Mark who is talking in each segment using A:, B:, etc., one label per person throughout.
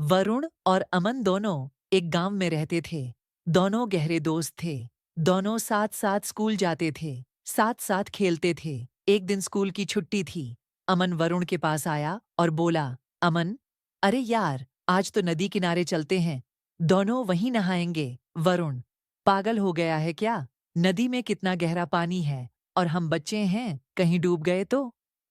A: वरुण और अमन दोनों एक गांव में रहते थे। दोनों गहरे दोस्त थे। दोनों साथ साथ स्कूल जाते थे, साथ साथ खेलते थे। एक दिन स्कूल की छुट्टी थी। अमन वरुण के पास आया और बोला, अमन, अरे यार, आज तो नदी किनारे चलते हैं। दोनों वहीं नहाएंगे। वरुण, पागल हो गया है क्या? नदी में कितना गहरा पानी है और हम बच्चे हैं, कहीं डूब गए तो?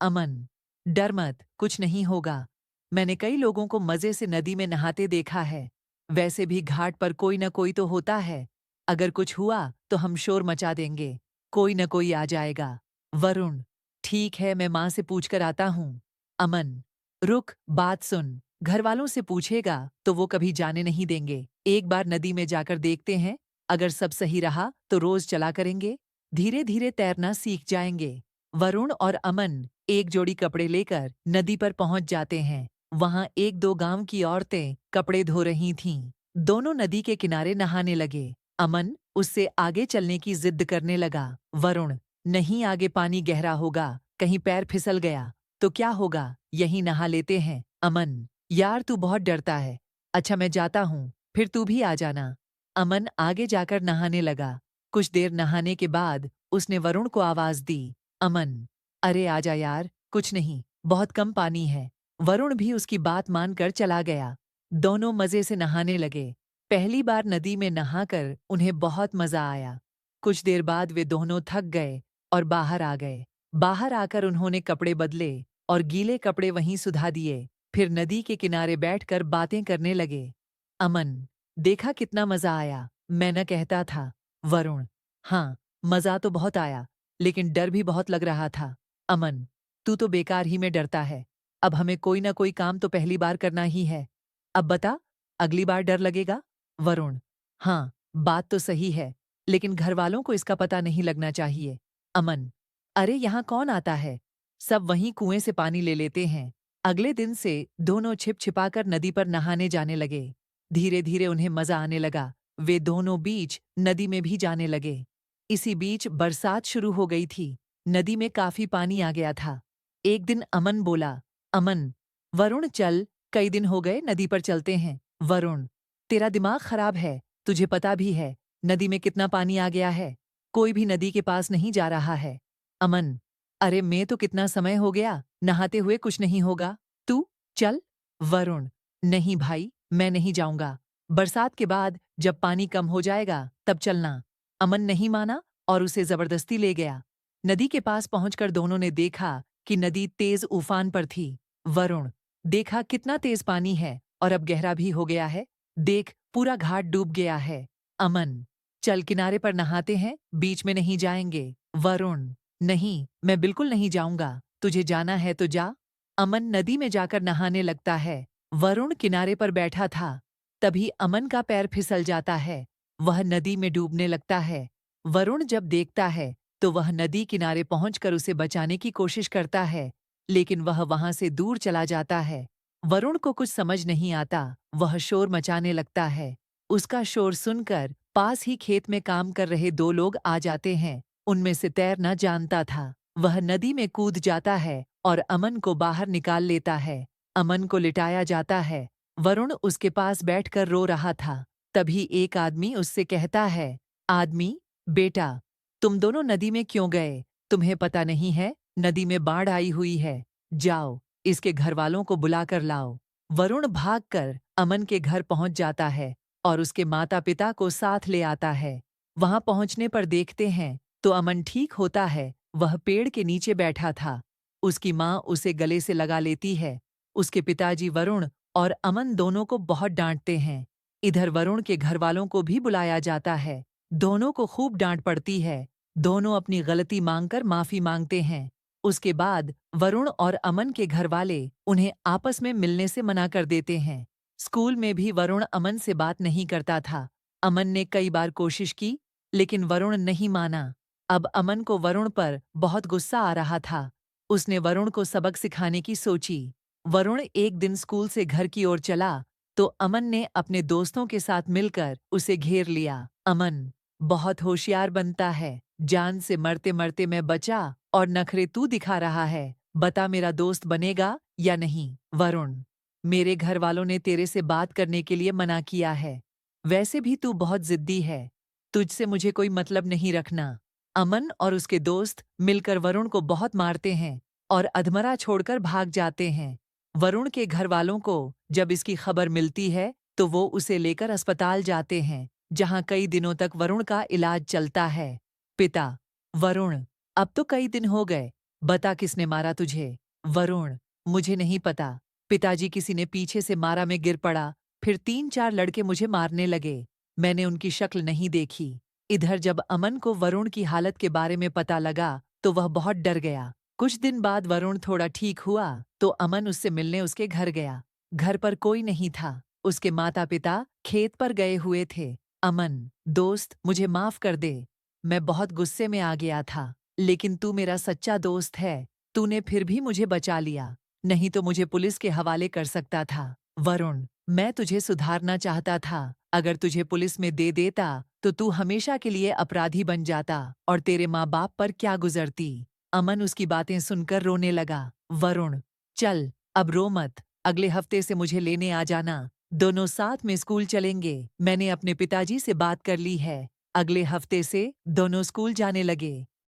A: अमन, डर मत, कुछ नहीं होगा। मैंने कई लोगों को मजे से नदी में नहाते देखा है। वैसे भी घाट पर कोई न कोई तो होता है। अगर कुछ हुआ तो हम शोर मचा देंगे, कोई न कोई आ जाएगा। वरुण, ठीक है, मैं माँ से पूछकर आता हूँ। अमन, रुक, बात सुन। घर वालों से पूछेगा तो वो कभी जाने नहीं देंगे। एक बार नदी में जाकर देखते हैं। अगर सब सही रहा तो रोज चला करेंगे। धीरे धीरे तैरना सीख जाएंगे। वरुण और अमन एक जोड़ी कपड़े लेकर नदी पर पहुंच जाते हैं। वहां एक दो गांव की औरतें कपड़े धो रही थीं। दोनों नदी के किनारे नहाने लगे। अमन उससे आगे चलने की जिद करने लगा। वरुण, नहीं, आगे पानी गहरा होगा, कहीं पैर फिसल गया तो क्या होगा, यहीं नहा लेते हैं। अमन, यार तू बहुत डरता है। अच्छा, मैं जाता हूँ, फिर तू भी आ जाना। अमन आगे जाकर नहाने लगा। कुछ देर नहाने के बाद उसने वरुण को आवाज दी, अमन, अरे आजा यार, कुछ नहीं, बहुत कम पानी है। वरुण भी उसकी बात मानकर चला गया। दोनों मजे से नहाने लगे। पहली बार नदी में नहाकर उन्हें बहुत मजा आया। कुछ देर बाद वे दोनों थक गए और बाहर आ गए। बाहर आकर उन्होंने कपड़े बदले और गीले कपड़े वहीं सुधा दिए। फिर नदी के किनारे बैठकर बातें करने लगे। अमन, देखा कितना मजा आया, मैं न कहता था। वरुण, हाँ, मजा तो बहुत आया, लेकिन डर भी बहुत लग रहा था। अमन, तू तो बेकार ही में डरता है। अब हमें कोई ना कोई काम तो पहली बार करना ही है। अब बता, अगली बार डर लगेगा? वरुण, हाँ, बात तो सही है, लेकिन घर वालों को इसका पता नहीं लगना चाहिए। अमन, अरे यहाँ कौन आता है? सब वहीं कुएं से पानी ले लेते हैं। अगले दिन से दोनों छिप छिपाकर नदी पर नहाने जाने लगे। धीरे धीरे उन्हें मजा आने लगा। वे दोनों बीच नदी में भी जाने लगे। इसी बीच बरसात शुरू हो गई थी। नदी में काफी पानी आ गया था। एक दिन अमन बोला, अमन, वरुण चल, कई दिन हो गए, नदी पर चलते हैं। वरुण, तेरा दिमाग खराब है, तुझे पता भी है नदी में कितना पानी आ गया है। कोई भी नदी के पास नहीं जा रहा है। अमन, अरे मैं तो कितना समय हो गया, नहाते हुए कुछ नहीं होगा, तू चल। वरुण, नहीं भाई, मैं नहीं जाऊंगा। बरसात के बाद जब पानी कम हो जाएगा तब चलना। अमन नहीं माना और उसे जबरदस्ती ले गया। नदी के पास पहुंचकर दोनों ने देखा कि नदी तेज उफान पर थी। वरुण, देखा कितना तेज पानी है और अब गहरा भी हो गया है। देख, पूरा घाट डूब गया है। अमन, चल किनारे पर नहाते हैं, बीच में नहीं जाएंगे। वरुण, नहीं, मैं बिल्कुल नहीं जाऊंगा, तुझे जाना है तो जा। अमन नदी में जाकर नहाने लगता है। वरुण किनारे पर बैठा था। तभी अमन का पैर फिसल जाता है। वह नदी में डूबने लगता है। वरुण जब देखता है तो वह नदी किनारे पहुंचकर उसे बचाने की कोशिश करता है, लेकिन वह वहां से दूर चला जाता है। वरुण को कुछ समझ नहीं आता। वह शोर मचाने लगता है। उसका शोर सुनकर पास ही खेत में काम कर रहे दो लोग आ जाते हैं। उनमें से तैरना जानता था। वह नदी में कूद जाता है और अमन को बाहर निकाल लेता है। अमन को लिटाया जाता है। वरुण उसके पास बैठकर रो रहा था। तभी एक आदमी उससे कहता है, आदमी, बेटा, तुम दोनों नदी में क्यों गए? तुम्हें पता नहीं है, नदी में बाढ़ आई हुई है। जाओ, इसके घर वालों को बुलाकर लाओ। वरुण भागकर अमन के घर पहुंच जाता है और उसके माता पिता को साथ ले आता है। वहां पहुंचने पर देखते हैं तो अमन ठीक होता है। वह पेड़ के नीचे बैठा था। उसकी माँ उसे गले से लगा लेती है। उसके पिताजी वरुण और अमन दोनों को बहुत डांटते हैं। इधर वरुण के घर वालों को भी बुलाया जाता है। दोनों को खूब डांट पड़ती है। दोनों अपनी गलती मांगकर माफी मांगते हैं। उसके बाद वरुण और अमन के घर वाले उन्हें आपस में मिलने से मना कर देते हैं। स्कूल में भी वरुण अमन से बात नहीं करता था। अमन ने कई बार कोशिश की, लेकिन वरुण नहीं माना। अब अमन को वरुण पर बहुत गुस्सा आ रहा था। उसने वरुण को सबक सिखाने की सोची। वरुण एक दिन स्कूल से घर की ओर चला तो अमन ने अपने दोस्तों के साथ मिलकर उसे घेर लिया। अमन, बहुत होशियार बनता है, जान से मरते मरते मैं बचा और नखरे तू दिखा रहा है। बता, मेरा दोस्त बनेगा या नहीं? वरुण, मेरे घर वालों ने तेरे से बात करने के लिए मना किया है। वैसे भी तू बहुत जिद्दी है। तुझसे मुझे कोई मतलब नहीं रखना। अमन और उसके दोस्त मिलकर वरुण को बहुत मारते हैं और अधमरा छोड़कर भाग जाते हैं। वरुण के घर वालों को जब इसकी खबर मिलती है तो वो उसे लेकर अस्पताल जाते हैं, जहां कई दिनों तक वरुण का इलाज चलता है। पिता: वरुण, अब तो कई दिन हो गए। बता किसने मारा तुझे? वरुण: मुझे नहीं पता। पिताजी, किसी ने पीछे से मारा, मैं गिर पड़ा। फिर 3-4 लड़के मुझे मारने लगे। मैंने उनकी शक्ल नहीं देखी। इधर जब अमन को वरुण की हालत के बारे में पता लगा तो वह बहुत डर गया। कुछ दिन बाद वरुण थोड़ा ठीक हुआ तो अमन उससे मिलने उसके घर गया। घर पर कोई नहीं था। उसके माता पिता खेत पर गए हुए थे। अमन: दोस्त, मुझे माफ कर दे। मैं बहुत गुस्से में आ गया था, लेकिन तू मेरा सच्चा दोस्त है। तूने फिर भी मुझे बचा लिया, नहीं तो मुझे पुलिस के हवाले कर सकता था। वरुण: मैं तुझे सुधारना चाहता था। अगर तुझे पुलिस में दे देता तो तू हमेशा के लिए अपराधी बन जाता और तेरे माँ बाप पर क्या गुजरती। अमन उसकी बातें सुनकर रोने लगा। वरुण: चल, अब रो मत। अगले हफ्ते से मुझे लेने आ जाना। दोनों साथ में स्कूल चलेंगे। मैंने अपने पिताजी से बात कर ली है। अगले हफ्ते से दोनों स्कूल जाने लगे।